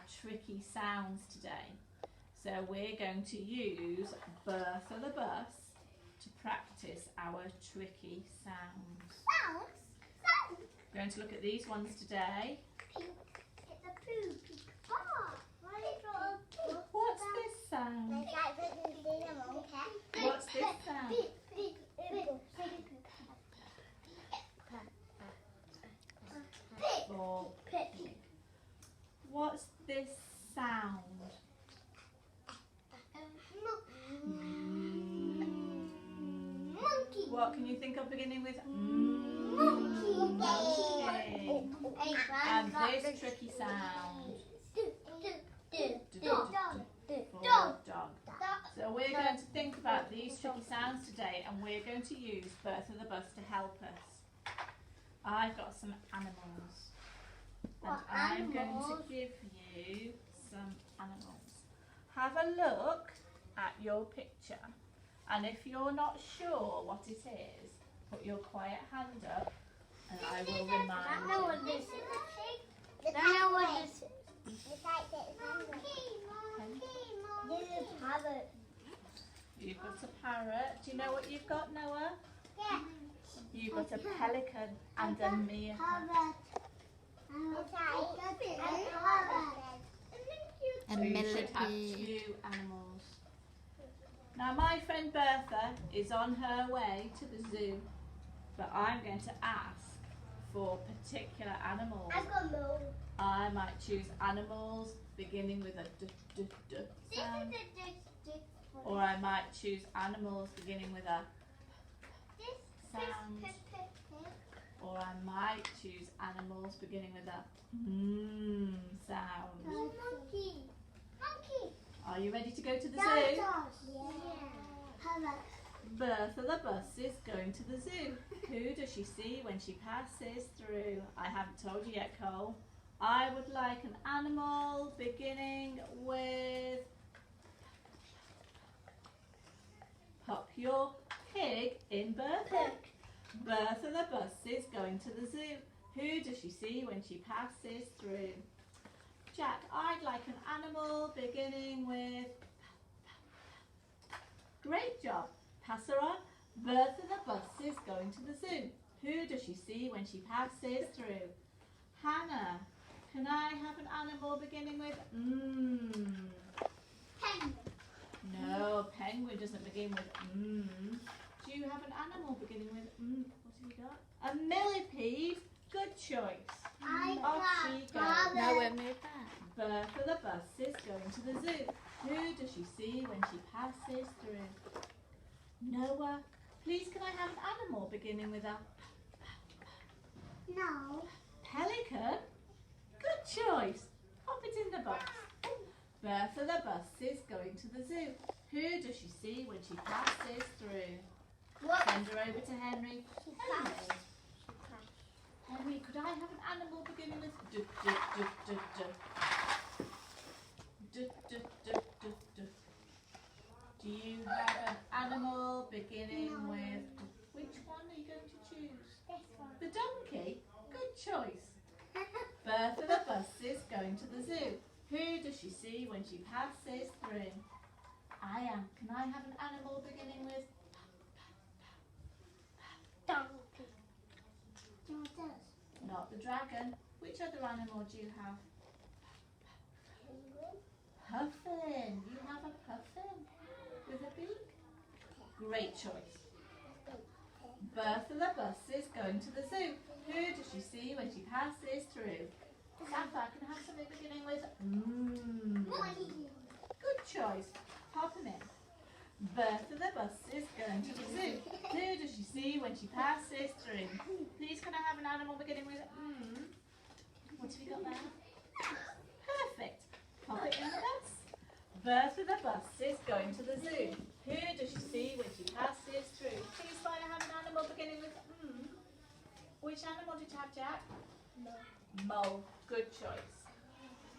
tricky sounds today. So we're going to use Bertha the Bus to practice our tricky sounds. Sounds. We're going to look at these ones today. Pink. It's a poo. Pink bar. What's this sound? What's this sound? For pig. What's this sound? Monkey. What can you think of beginning with Monkey. Monkey. And this tricky sound. For dog. So we're going to think about these tricky sounds today, and we're going to use Bertha the Bus to help us. I've got some animals, and I'm going to give you some animals. Have a look at your picture, and if you're not sure what it is, put your quiet hand up and I will remind I know what you. this is. I know what this is. It's like this. This is parrot. You've got a parrot. Do you know what you've got, Noah? Yeah. You've got a pelican and a meerkat. A So you should have 2 animals. Now my friend Bertha is on her way to the zoo, but I'm going to ask for particular animals. I've got no. I might choose animals beginning with a d d d sound, or I might choose animals beginning with a sound, or I might choose animals beginning with a sound. Monkey. Are you ready to go to the zoo? Yeah. Bertha the Bus is going to the zoo. Who does she see when she passes through? I haven't told you yet, Cole. I would like an animal beginning with... Pop your pig in Bertha. Bertha the Bus is going to the zoo. Who does she see when she passes through? Jack, I'd like an animal beginning with... Great job. Pass her on. Bertha the Bus is going to the zoo. Who does she see when she passes through? Hannah, can I have an animal beginning with Penguin. No, penguin doesn't begin with Do you have an animal beginning with What have you got? A millipede. Good choice. Off she goes. Now we're moved back. Bertha the Bus is going to the zoo. Who does she see when she passes through? Noah, please can I have an animal beginning with a No. pelican? Good choice. Pop it in the box. Bertha the Bus is going to the zoo. Who does she see when she passes through? What? Send her over to Henry. Henry, could I have an animal beginning with d d d d d? D d d d d. Do you have an animal beginning with which one are you going to choose? This one. The donkey? Good choice. Bertha the Bus is going to the zoo. Who does she see when she passes through? I am. Can I have an animal beginning with Donkey. No, it does. not the dragon? Which other animal do you have? Penguin. Puffin. You have a puffin with a beak? Great choice. Bertha the Bus is going to the zoo. Who does she see when she passes through? Sapphire, can I have something beginning with Monkey. Good choice. Pop him in. Bertha the Bus is going to the zoo. Who does she see when she passes through? Please can I have an animal beginning with What have you got there? Perfect. Pop it in the bus. Bertha the Bus is going to the zoo. Who does she see when she passes through? Please can I have an animal beginning with Which animal did you have, Jack? No. Mole. Good choice.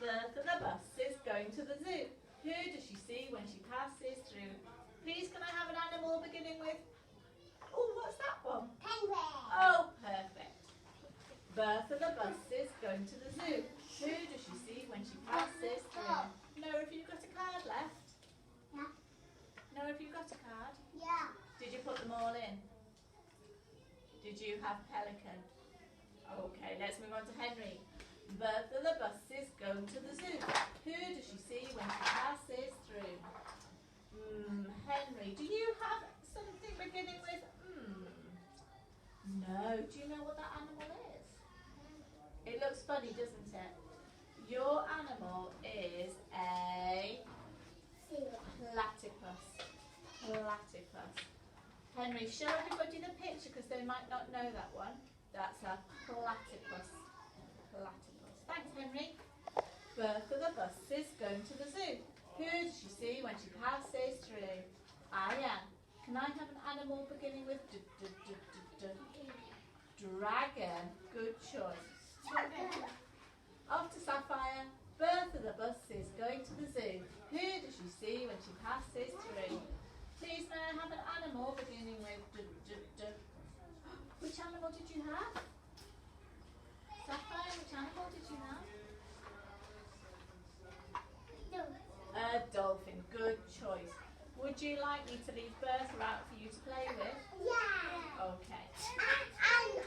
Bertha the Bus is going to the zoo. Who does she see when she passes through? Please can I have an animal beginning with... Oh, what's that one? Penguin. Oh, perfect. Bertha the Bus is going to the zoo. Who does she see when she passes Did you have pelican? Okay, let's move on to Henry. Bertha the bus is going to the zoo. Who does she see when she passes through? Henry, do you have something beginning with No. Do you know what that animal is? It looks funny, doesn't it? Your animal is a platypus. Platypus. Henry, show everybody the picture because they might not know that one. That's a platypus. Platypus. Thanks, Henry. Bertha the bus is going to the zoo. Who does she see when she passes through? I am. Can I have an animal beginning with dragon? Good choice. Off to Sapphire. Bertha the bus is going to the zoo. Who does she see when she passes through? Please may I have an animal beginning with Which animal did you have? Sapphire, which animal did you have? A dolphin. Good choice. Would you like me to leave Bertha out for you to play with? Yeah. Okay.